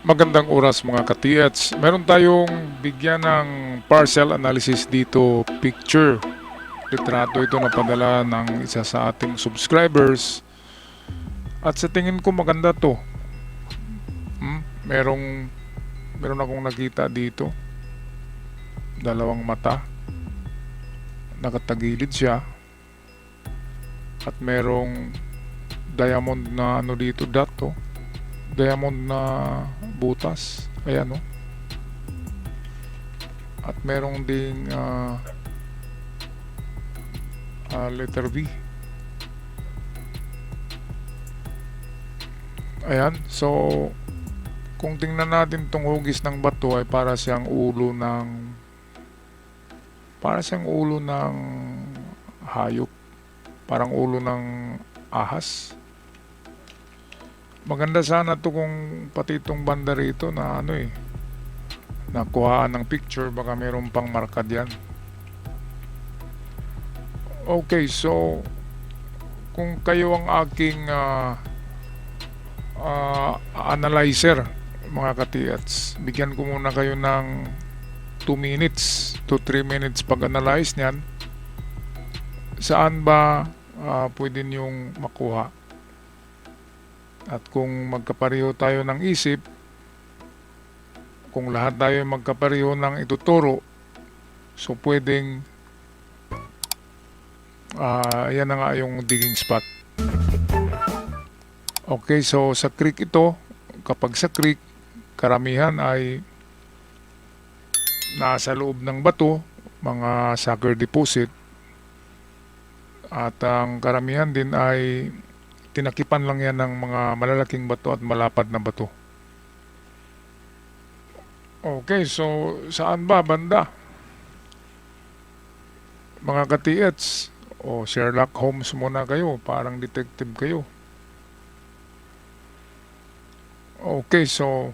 Magandang oras mga ka-TH. Meron tayong bigyan ng parcel analysis dito, picture. Litrato ito na padala ng isa sa ating subscribers. At sa tingin ko maganda to. Meron akong nakita dito. Dalawang mata. Nakatagilid siya. At merong diamond na ano dito, dot to. Diamond na butas. Ayan o. At merong ding letter V. Ayan. So, kung tingnan natin tong hugis ng bato ay para siyang ulo ng hayop. Parang ulo ng ahas. Maganda sana to kung pati itong banda rito na nakuhaan ng picture, baka meron pang marka diyan. Okay, so kung kayo ang aking analyzer mga ka-TH, bigyan ko muna kayo ng 2 minutes to 3 minutes pag-analyze niyan. Saan ba pwede niyong makuha? At kung magkapareho tayo ng isip, kung lahat tayo magkapareho ng ituturo, so pwedeng yan na nga yung digging spot. Okay, so sa creek ito, kapag sa creek, karamihan ay nasa loob ng bato, mga sucker deposit, at ang karamihan din ay tinakipan lang yan ng mga malalaking bato at malapad na bato. Okay, so saan ba banda? Mga ka-TH, o Sherlock Holmes muna kayo, parang detective kayo. Okay, so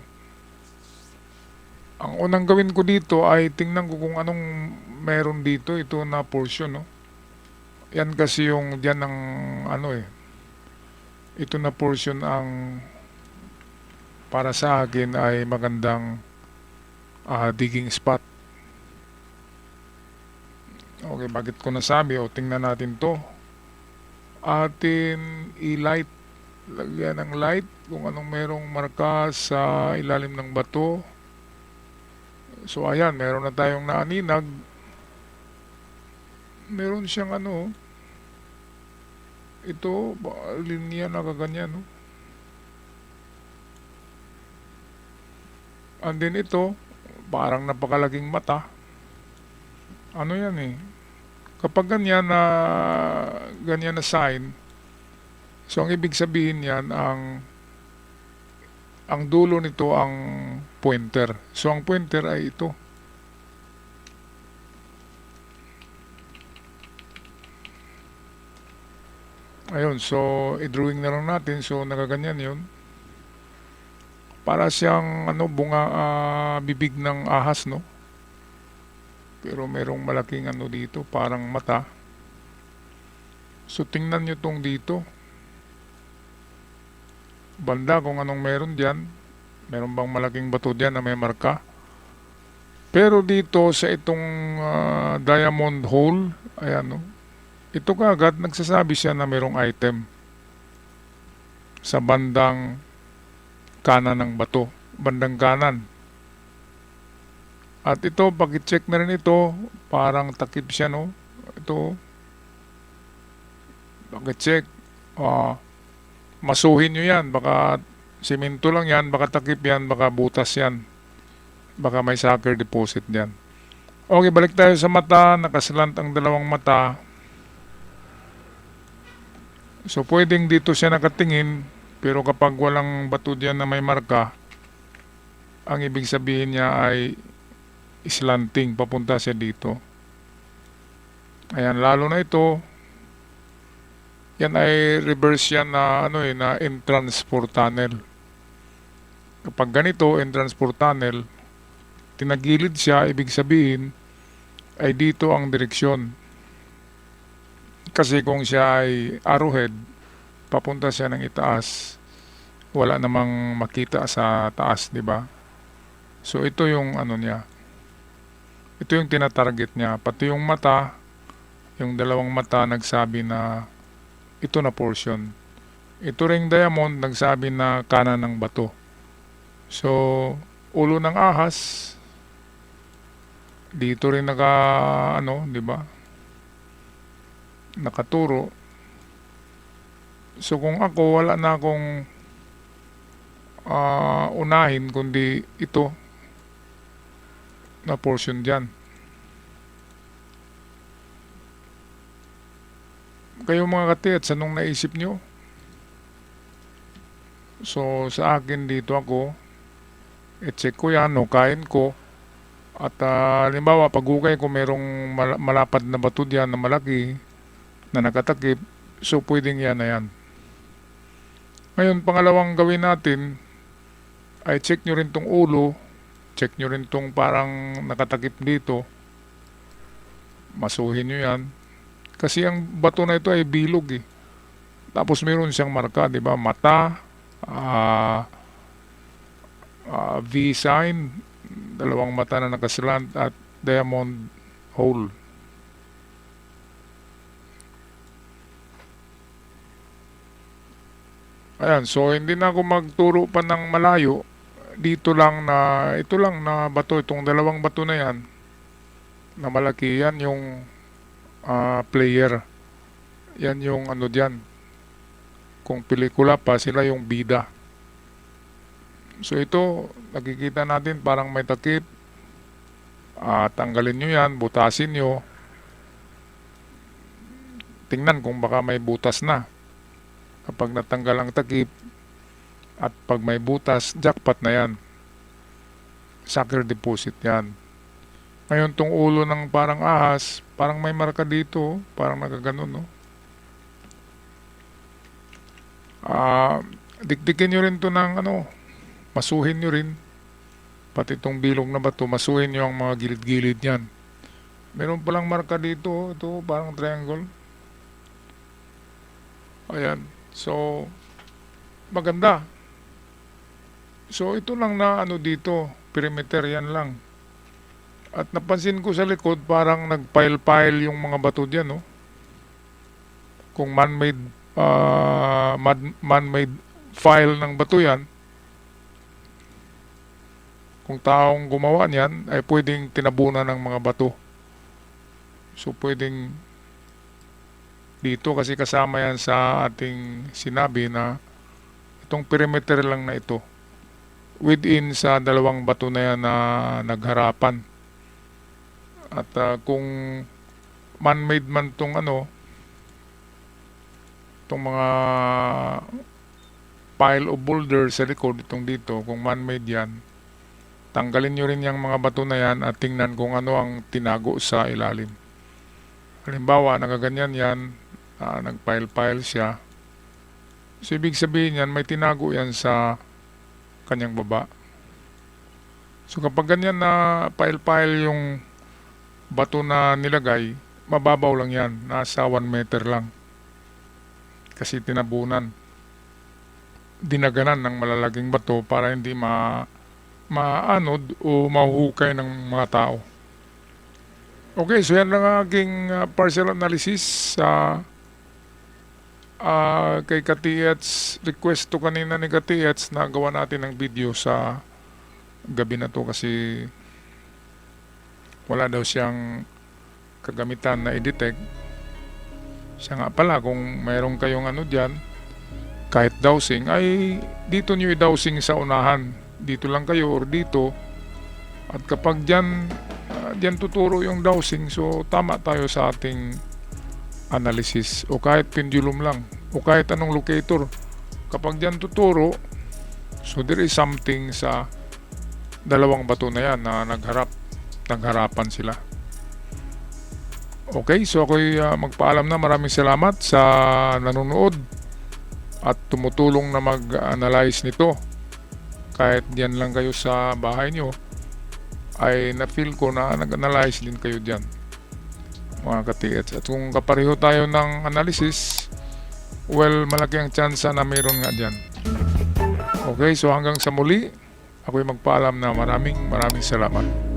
ang unang gawin ko dito ay tingnan ko kung anong meron dito, ito na portion, no? Yan kasi yung diyan ng ito na portion ang para sa akin ay magandang digging spot. Okay, bakit ko nasabi? O tingnan natin to. Atin i-light, lagyan ng light kung anong merong marka sa ilalim ng bato. So ayan, meron na tayong naaninag. Meron siyang ito, linya na kaganyan, no? And then ito, parang napakalaking mata. Ano yan eh? Kapag ganyan na sign, so ang ibig sabihin yan, ang dulo nito ang pointer. So ang pointer ay ito. Ayun, so i-drawing na lang natin. So nakaganyan yun. Para siyang bibig ng ahas, no? Pero merong malaking dito, parang mata. So tingnan nyo tong dito. Banda kung anong meron diyan. Meron bang malaking bato diyan na may marka? Pero dito sa itong diamond hole, ayan, no? Ito kaagad nagsasabi siya na merong item sa bandang kanan ng bato, bandang kanan. At ito, pag-check na rin ito, parang takip siya, no? Ito, pag-check, masuhin nyo yan, baka simento lang yan, baka takip yan, baka butas yan, baka may sucker deposit yan. Okay, balik tayo sa mata, nakasalant ang dalawang mata. So pwedeng dito siya nakatingin, pero kapag walang bato diyan na may marka, ang ibig sabihin niya ay slanting, papunta siya dito. Ayan, lalo na ito, yan ay reverse yan na na entrance for tunnel. Kapag ganito, entrance for tunnel, tinagilid siya, ibig sabihin ay dito ang direksyon. Kasi kung siya ay arrowhead, papunta siya ng itaas, wala namang makita sa taas, di ba? So ito yung ano niya. Ito yung tinatarget niya. Pati yung mata, yung dalawang mata nagsabi na ito na portion. Ito ring diamond nagsabi na kanan ng bato. So ulo ng ahas dito rin di ba? Nakaturo. So kung ako wala na akong unahin kundi ito na portion diyan. Kayo mga katiyats, anong naisip nyo? So sa akin dito ako, i-check ko yan, kain ko. At halimbawa, pag-ukay ko merong malapad na bato diyan na malaki na nakatakip, so pwedeng yan na yan. Ngayon, pangalawang gawin natin ay check nyo rin tong ulo, check nyo rin tong parang nakatakip dito, masuhin nyo yan. Kasi ang bato na ito ay bilog eh. Tapos meron siyang marka, di ba? Mata, V sign, dalawang mata na nakaslant at diamond hole. Ayan, so hindi na ako magturo pa ng malayo. Ito lang na bato, itong dalawang bato na yan na malaki, yan yung player. Yan yung ano diyan. Kung pelikula pa, sila yung bida. So ito, nakikita natin parang may takip. Tanggalin nyo yan, butasin nyo. Tingnan kung baka may butas na. Kapag natanggal ang takip at pag may butas, jackpot na yan. Sucker deposit yan. Ngayon tong ulo ng parang ahas, parang may marka dito, parang nakaganon, no? Dikdikin nyo rin to ng masuhin nyo rin. Pati itong bilog na bato, masuhin nyo ang mga gilid-gilid yan. Meron palang marka dito, ito parang triangle. Ayan, so maganda. So ito lang na dito, perimeter yan lang. At napansin ko sa likod, parang nagpile-pile yung mga bato diyan, no? Kung man-made file ng bato yan, kung taong gumawa niyan, ay pwedeng tinabunan ng mga bato. So pwedeng dito kasi kasama yan sa ating sinabi na itong perimeter lang na ito within sa dalawang bato na yan na nagharapan. At kung man-made man tong itong mga pile of boulder sa likod, itong dito, kung man-made yan, tanggalin nyo rin yung mga bato na yan at tingnan kung ano ang tinago sa ilalim. Halimbawa, nagaganyan yan, nagpile-pile siya. So, ibig sabihin yan, may tinago yan sa kanyang baba. So, kapag ganyan na pile-pile yung bato na nilagay, mababaw lang yan, nasa 1 meter lang. Kasi tinabunan, dinaganan ng malalaking bato para hindi maanod o mahuhukay ng mga tao. Okay, so yan lang ang aking partial analysis sa kay Katiets. Request to kanina ni Katiets na gawa natin ng video sa gabi na to kasi wala daw siyang kagamitan na i-detect. Siya nga pala, kung mayroon kayong dyan, kahit dowsing, ay dito nyo i-dowsing sa unahan. Dito lang kayo or dito. At kapag dyan tuturo yung dowsing, so tama tayo sa ating analysis. O kahit pendulum lang. O kahit anong locator. Kapag dyan tuturo, so there is something sa dalawang bato na yan na nagharapan sila. Okay, so ako'y magpaalam na. Maraming salamat sa nanonood at tumutulong na mag-analyze nito. Kahit diyan lang kayo sa bahay nyo, ay na-feel ko na nag-analyze din kayo diyan, mga Katiets. At kung kapareho tayo ng analysis, well, malaki ang chance na mayroon nga diyan. Okay, so hanggang sa muli, ako'y magpaalam na maraming salamat.